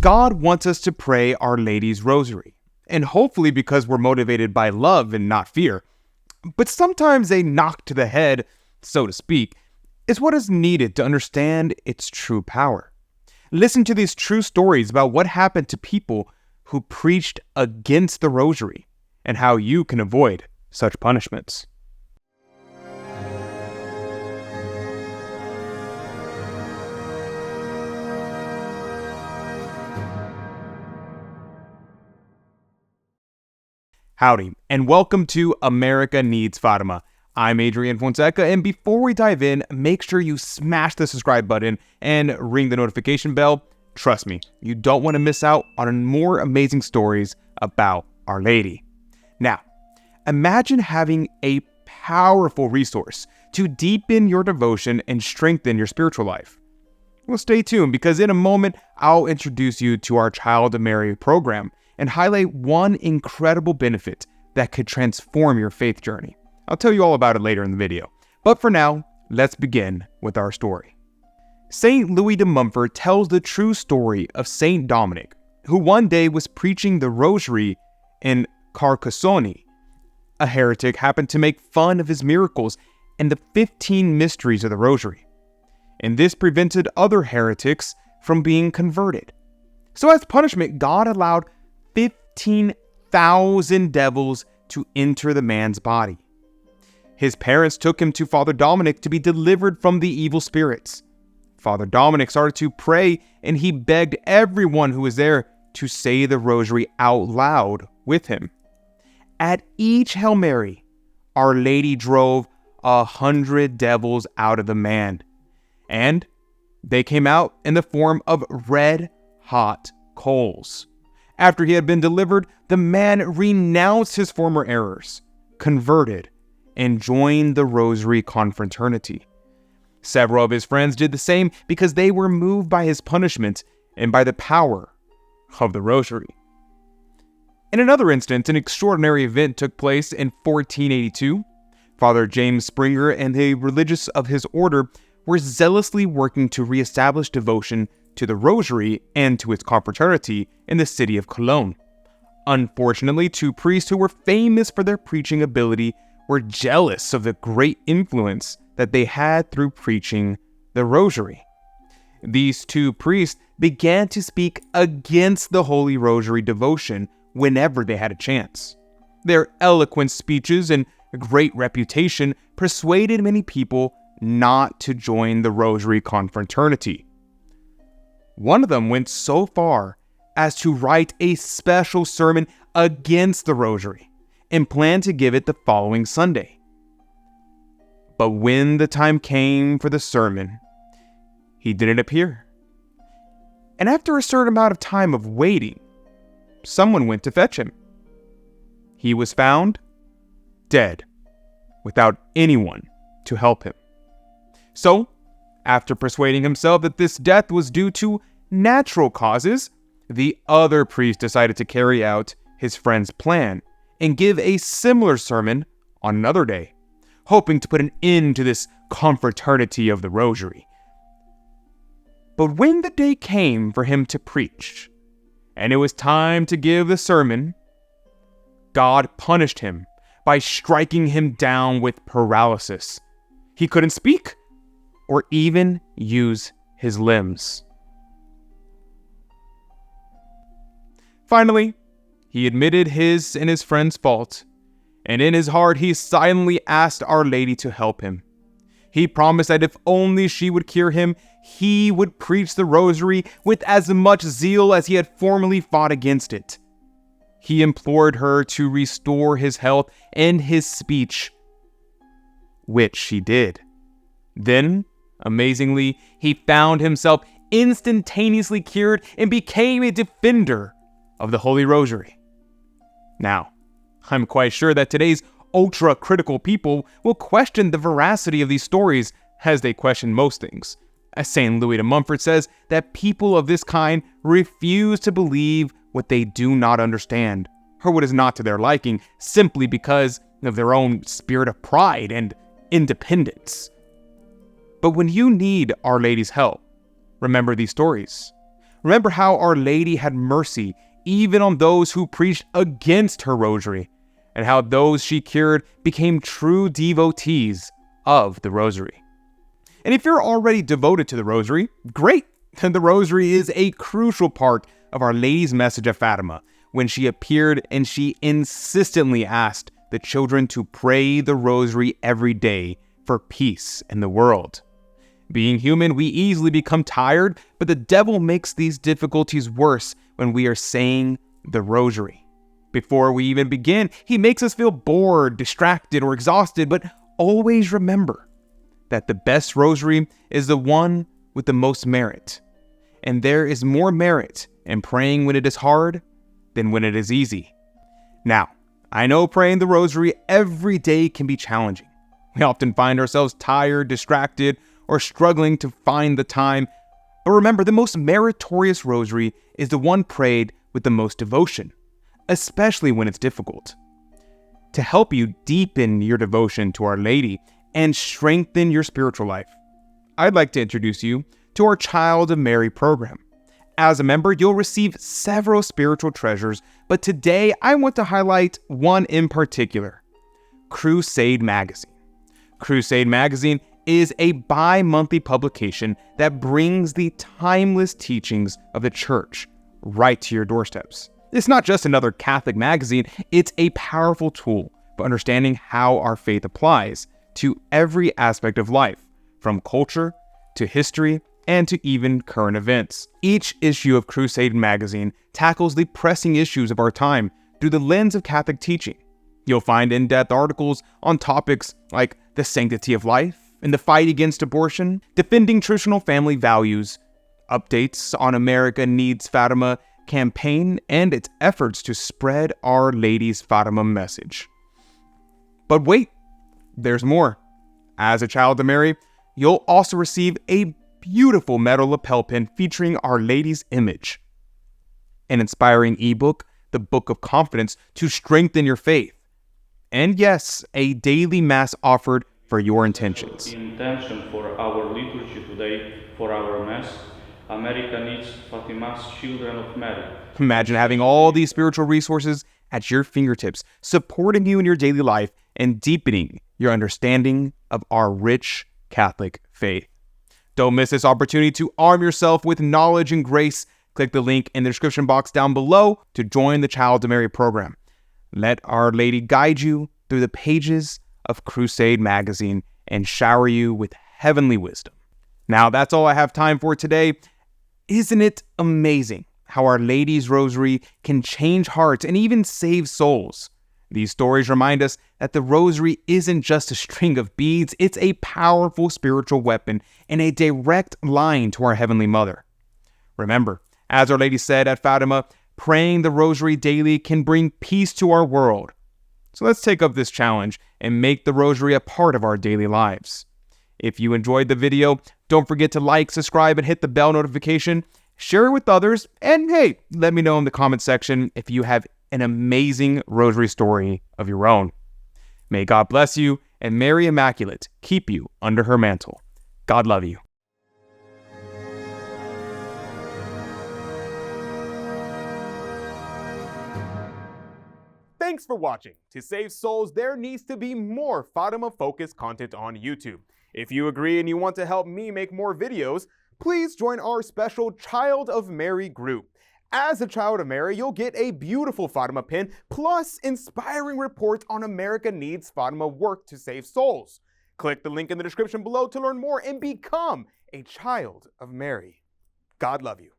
God wants us to pray Our Lady's Rosary, and hopefully because we're motivated by love and not fear. But sometimes a knock to the head, so to speak, is what is needed to understand its true power. Listen to these true stories about what happened to people who preached against the Rosary and how you can avoid such punishments. Howdy, and welcome to America Needs Fatima. I'm Adrian Fonseca, and before we dive in, make sure you smash the subscribe button and ring the notification bell. Trust me, you don't want to miss out on more amazing stories about Our Lady. Now, imagine having a powerful resource to deepen your devotion and strengthen your spiritual life. Well, stay tuned, because in a moment, I'll introduce you to our Child of Mary program and highlight one incredible benefit that could transform your faith journey. I'll tell you all about it later in the video. But for now, let's begin with our story. Saint Louis de Montfort tells the true story of Saint Dominic, who one day was preaching the Rosary in Car-ka-sone-ee. A heretic happened to make fun of his miracles and the 15 mysteries of the Rosary, and this prevented other heretics from being converted. So as punishment, God allowed 15,000 devils to enter the man's body. His parents took him to Father Dominic to be delivered from the evil spirits. Father Dominic started to pray, and he begged everyone who was there to say the Rosary out loud with him. At each Hail Mary, Our Lady drove 100 devils out of the man, and they came out in the form of red-hot coals. After he had been delivered, the man renounced his former errors, converted, and joined the Rosary confraternity. Several of his friends did the same because they were moved by his punishment and by the power of the Rosary. In another instance, an extraordinary event took place in 1482. Father James Springer and the religious of his order were zealously working to reestablish devotion to the Rosary and to its confraternity in the city of Cologne. Unfortunately, two priests who were famous for their preaching ability were jealous of the great influence that they had through preaching the Rosary. These two priests began to speak against the Holy Rosary devotion whenever they had a chance. Their eloquent speeches and great reputation persuaded many people not to join the Rosary confraternity. One of them went so far as to write a special sermon against the Rosary and planned to give it the following Sunday. But when the time came for the sermon, he didn't appear. And after a certain amount of time of waiting, someone went to fetch him. He was found dead, without anyone to help him. So, after persuading himself that this death was due to natural causes, the other priest decided to carry out his friend's plan and give a similar sermon on another day, hoping to put an end to this confraternity of the Rosary. But when the day came for him to preach, and it was time to give the sermon, God punished him by striking him down with paralysis. He couldn't speak or even use his limbs. Finally, he admitted his and his friend's fault, and in his heart he silently asked Our Lady to help him. He promised that if only she would cure him, he would preach the Rosary with as much zeal as he had formerly fought against it. He implored her to restore his health and his speech, which she did. Then, amazingly, he found himself instantaneously cured and became a defender of the Holy Rosary. Now, I'm quite sure that today's ultra-critical people will question the veracity of these stories as they question most things. As St. Louis de Montfort says, that people of this kind refuse to believe what they do not understand, or what is not to their liking, simply because of their own spirit of pride and independence. But when you need Our Lady's help, remember these stories. Remember how Our Lady had mercy even on those who preached against her rosary, and how those she cured became true devotees of the rosary. And if you're already devoted to the rosary, great! The rosary is a crucial part of Our Lady's message at Fatima when she appeared and she insistently asked the children to pray the rosary every day for peace in the world. Being human, we easily become tired, but the devil makes these difficulties worse when we are saying the rosary. Before we even begin, he makes us feel bored, distracted, or exhausted, but always remember that the best rosary is the one with the most merit. And there is more merit in praying when it is hard than when it is easy. Now, I know praying the rosary every day can be challenging. We often find ourselves tired, distracted, or struggling to find the time. But remember, the most meritorious rosary is the one prayed with the most devotion, especially when it's difficult. To help you deepen your devotion to Our Lady and strengthen your spiritual life, I'd like to introduce you to our Child of Mary program. As a member, you'll receive several spiritual treasures, but today I want to highlight one in particular: Crusade Magazine. Crusade Magazine is a bi-monthly publication that brings the timeless teachings of the Church right to your doorsteps. It's not just another Catholic magazine, it's a powerful tool for understanding how our faith applies to every aspect of life, from culture to history and to even current events. Each issue of Crusade Magazine tackles the pressing issues of our time through the lens of Catholic teaching. You'll find in-depth articles on topics like the sanctity of life and the fight against abortion, defending traditional family values, updates on America Needs Fatima campaign, and its efforts to spread Our Lady's Fatima message. But wait, there's more. As a Child of Mary, you'll also receive a beautiful metal lapel pin featuring Our Lady's image, an inspiring ebook, the Book of Confidence, to strengthen your faith, and yes, a daily mass offered for your intentions. The intention for our liturgy today, for our Mass, America needs Fatima's Children of Mary. Imagine having all these spiritual resources at your fingertips, supporting you in your daily life and deepening your understanding of our rich Catholic faith. Don't miss this opportunity to arm yourself with knowledge and grace. Click the link in the description box down below to join the Child of Mary program. Let Our Lady guide you through the pages of Crusade Magazine and shower you with heavenly wisdom. Now, that's all I have time for today. Isn't it amazing how Our Lady's Rosary can change hearts and even save souls? These stories remind us that the Rosary isn't just a string of beads, it's a powerful spiritual weapon and a direct line to our Heavenly Mother. Remember, as Our Lady said at Fatima, praying the Rosary daily can bring peace to our world. So let's take up this challenge and make the Rosary a part of our daily lives. If you enjoyed the video, don't forget to like, subscribe, and hit the bell notification. Share it with others, and hey, let me know in the comment section if you have an amazing Rosary story of your own. May God bless you, and Mary Immaculate keep you under her mantle. God love you. Thanks for watching. To save souls, there needs to be more Fatima-focused content on YouTube. If you agree and you want to help me make more videos, please join our special Child of Mary group. As a Child of Mary, you'll get a beautiful Fatima pin, plus inspiring reports on America Needs Fatima work to save souls. Click the link in the description below to learn more and become a Child of Mary. God love you.